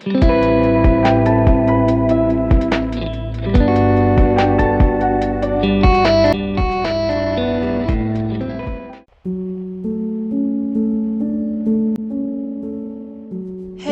Hey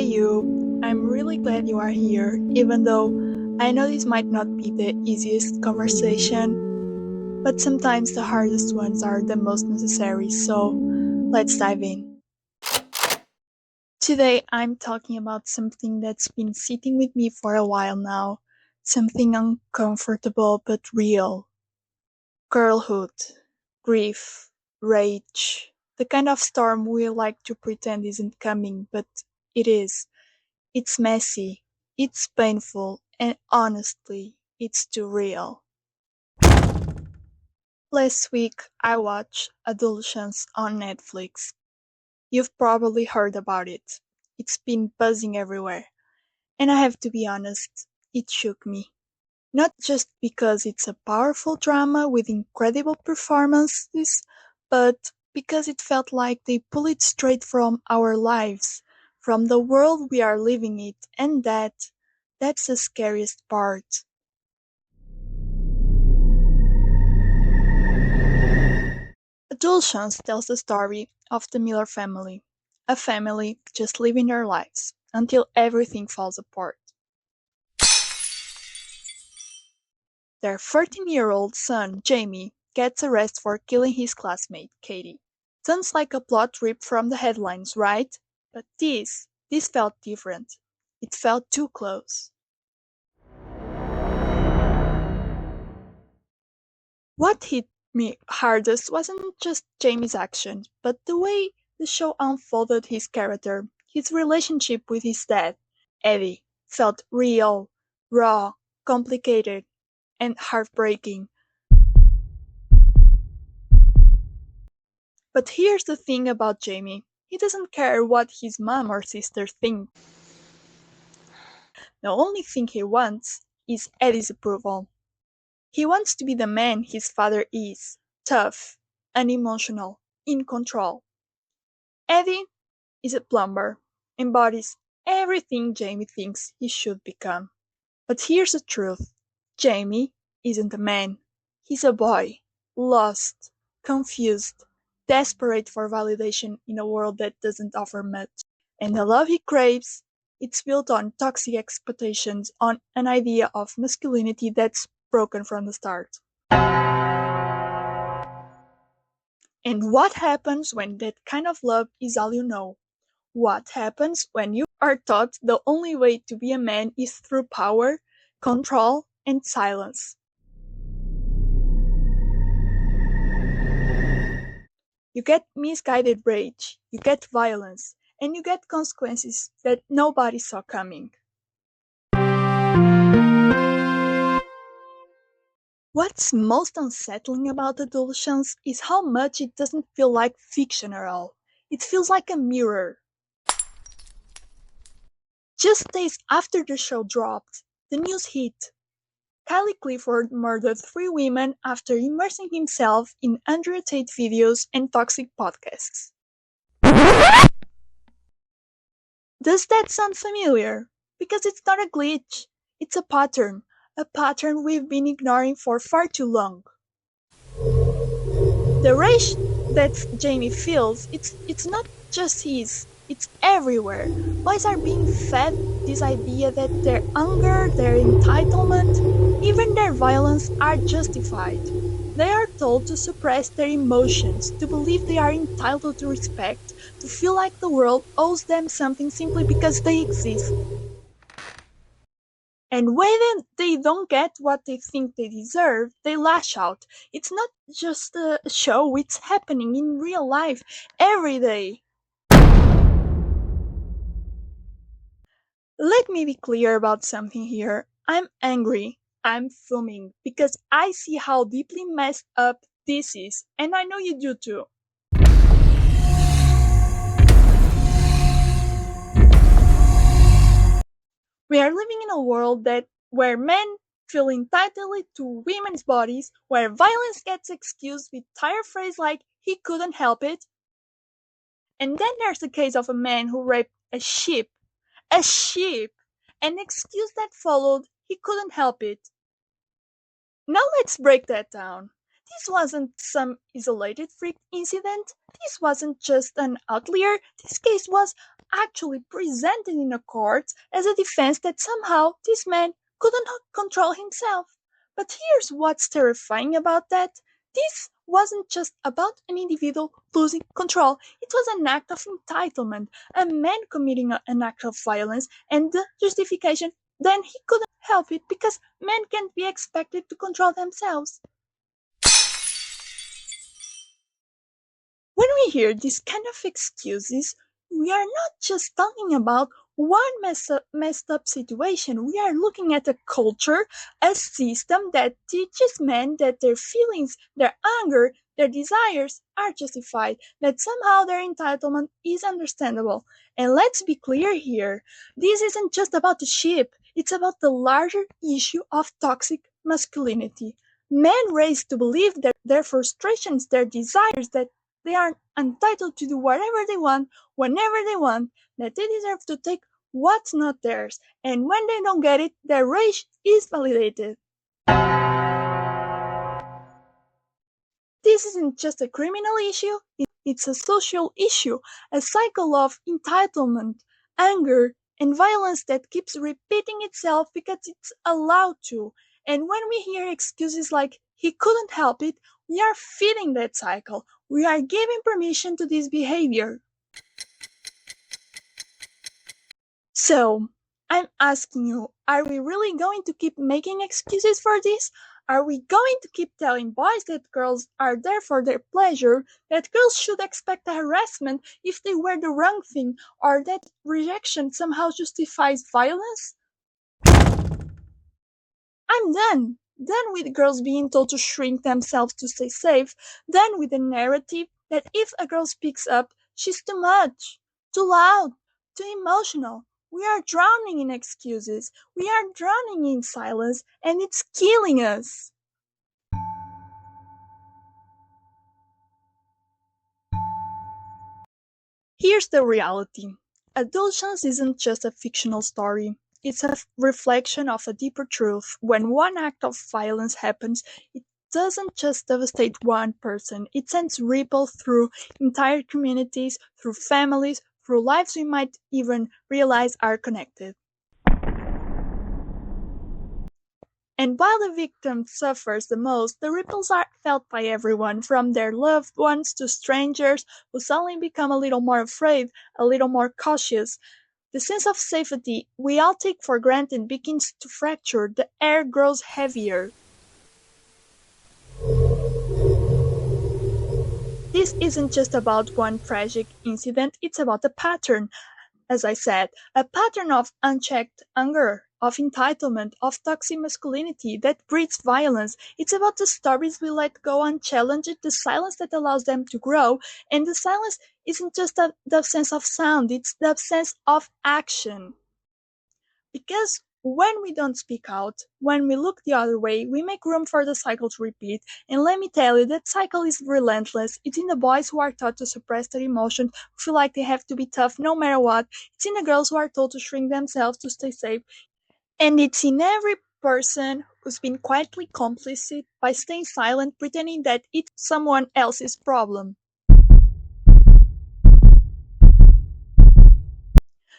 you, I'm really glad you are here, even though I know this might not be the easiest conversation, but sometimes the hardest ones are the most necessary, so let's dive in. Today I'm talking about something that's been sitting with me for a while now, something uncomfortable but real. Girlhood, grief, rage, the kind of storm we like to pretend isn't coming, but it is. It's messy, it's painful, and honestly, it's too real. Last week, I watched Adolescence on Netflix. You've probably heard about it. It's been buzzing everywhere. And I have to be honest, it shook me. Not just because it's a powerful drama with incredible performances, but because it felt like they pull it straight from our lives, from the world we are living in, and that's the scariest part. Adolescence tells the story of the Miller family, a family just living their lives until everything falls apart. Their 13-year-old son, Jamie, gets arrested for killing his classmate, Katie. Sounds like a plot ripped from the headlines, right? But this felt different. It felt too close. What hit me hardest wasn't just Jamie's actions, but the way the show unfolded his character. His relationship with his dad, Eddie, felt real, raw, complicated, and heartbreaking. But here's the thing about Jamie. He doesn't care what his mom or sister think. The only thing he wants is Eddie's approval. He wants to be the man his father is, tough, unemotional, in control. Eddie is a plumber, embodies everything Jamie thinks he should become. But here's the truth. Jamie isn't a man. He's a boy, lost, confused, desperate for validation in a world that doesn't offer much. And the love he craves, it's built on toxic expectations, on an idea of masculinity that's broken from the start. And what happens when that kind of love is all you know? What happens when you are taught the only way to be a man is through power, control, and silence? You get misguided rage, you get violence, and you get consequences that nobody saw coming. What's most unsettling about adolescence is how much it doesn't feel like fiction at all. It feels like a mirror. Just days after the show dropped, the news hit. Kylie Clifford murdered 3 women after immersing himself in Andrea Tate videos and toxic podcasts. Does that sound familiar? Because it's not a glitch, it's a pattern we've been ignoring for far too long. The rage that Jamie feels, it's not just his, it's everywhere. Boys are being fed this idea that their anger, their entitlement, even their violence are justified. They are told to suppress their emotions, to believe they are entitled to respect, to feel like the world owes them something simply because they exist. And when they don't get what they think they deserve, they lash out. It's not just a show, it's happening in real life every day. Let me be clear about something here. I'm angry. I'm fuming because I see how deeply messed up this is, and I know you do too. We are living in a world where men feel entitled to women's bodies, where violence gets excused with tired phrases like he couldn't help it. And then there's the case of a man who raped a sheep. A sheep! An excuse that followed, he couldn't help it. Now let's break that down. This wasn't some isolated freak incident. This wasn't just an outlier. This case was actually presented in a court as a defense that somehow this man couldn't control himself. But here's what's terrifying about that. This wasn't just about an individual losing control. It was an act of entitlement, a man committing an act of violence, and the justification then he couldn't help it because men can't be expected to control themselves. When we hear these kind of excuses, we are not just talking about one messed up situation. We are looking at a culture, a system that teaches men that their feelings, their anger, their desires are justified, that somehow their entitlement is understandable. And let's be clear here, this isn't just about the ship, it's about the larger issue of toxic masculinity. Men raised to believe that their frustrations, their desires, that they are entitled to do whatever they want, whenever they want, that they deserve to take what's not theirs, and when they don't get it, their rage is validated. This isn't just a criminal issue, it's a social issue, a cycle of entitlement, anger, and violence that keeps repeating itself because it's allowed to. And when we hear excuses like, he couldn't help it, we are feeding that cycle. We are giving permission to this behavior. So, I'm asking you, are we really going to keep making excuses for this? Are we going to keep telling boys that girls are there for their pleasure, that girls should expect a harassment if they wear the wrong thing, or that rejection somehow justifies violence? I'm done. Done with girls being told to shrink themselves to stay safe. Done with the narrative that if a girl speaks up, she's too much, too loud, too emotional. We are drowning in excuses. We are drowning in silence, and it's killing us. Here's the reality. Adolescence isn't just a fictional story. It's a reflection of a deeper truth. When one act of violence happens, it doesn't just devastate one person. It sends ripple through entire communities, through families, through lives we might even realize are connected. And while the victim suffers the most, the ripples are felt by everyone, from their loved ones to strangers who suddenly become a little more afraid, a little more cautious. The sense of safety we all take for granted begins to fracture, the air grows heavier. This isn't just about one tragic incident, it's about a pattern, as I said, a pattern of unchecked anger, of entitlement, of toxic masculinity that breeds violence. It's about the stories we let go unchallenged, the silence that allows them to grow, and the silence isn't just the absence of sound, it's the absence of action. Because when we don't speak out, when we look the other way, we make room for the cycle to repeat. And let me tell you, that cycle is relentless. It's in the boys who are taught to suppress their emotions, who feel like they have to be tough no matter what. It's in the girls who are told to shrink themselves to stay safe. And it's in every person who's been quietly complicit by staying silent, pretending that it's someone else's problem.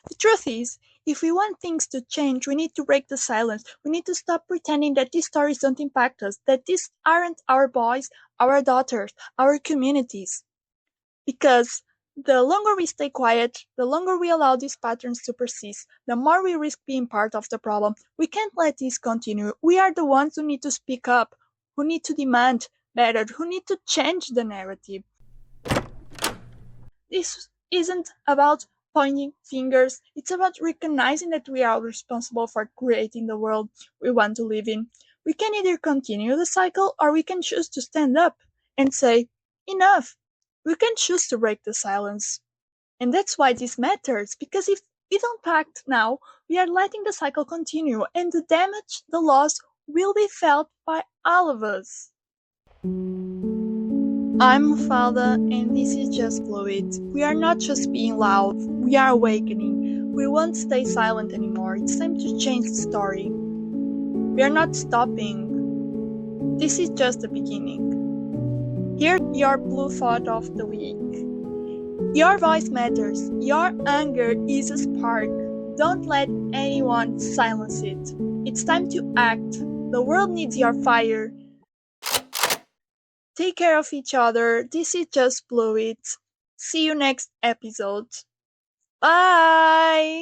The truth is, if we want things to change, we need to break the silence. We need to stop pretending that these stories don't impact us, that these aren't our boys, our daughters, our communities. Because the longer we stay quiet, the longer we allow these patterns to persist, the more we risk being part of the problem. We can't let this continue. We are the ones who need to speak up, who need to demand better, who need to change the narrative. This isn't about pointing fingers, it's about recognizing that we are responsible for creating the world we want to live in. We can either continue the cycle or we can choose to stand up and say, enough. We can choose to break the silence. And that's why this matters, because if we don't act now, we are letting the cycle continue, and the damage, the loss, will be felt by all of us. I'm Mafalda, and this is Just Fluid. We are not just being loud, we are awakening. We won't stay silent anymore. It's time to change the story. We are not stopping. This is just the beginning. Here's your blue thought of the week. Your voice matters. Your anger is a spark. Don't let anyone silence it. It's time to act. The world needs your fire. Take care of each other. This is just Blow It. See you next episode. Bye!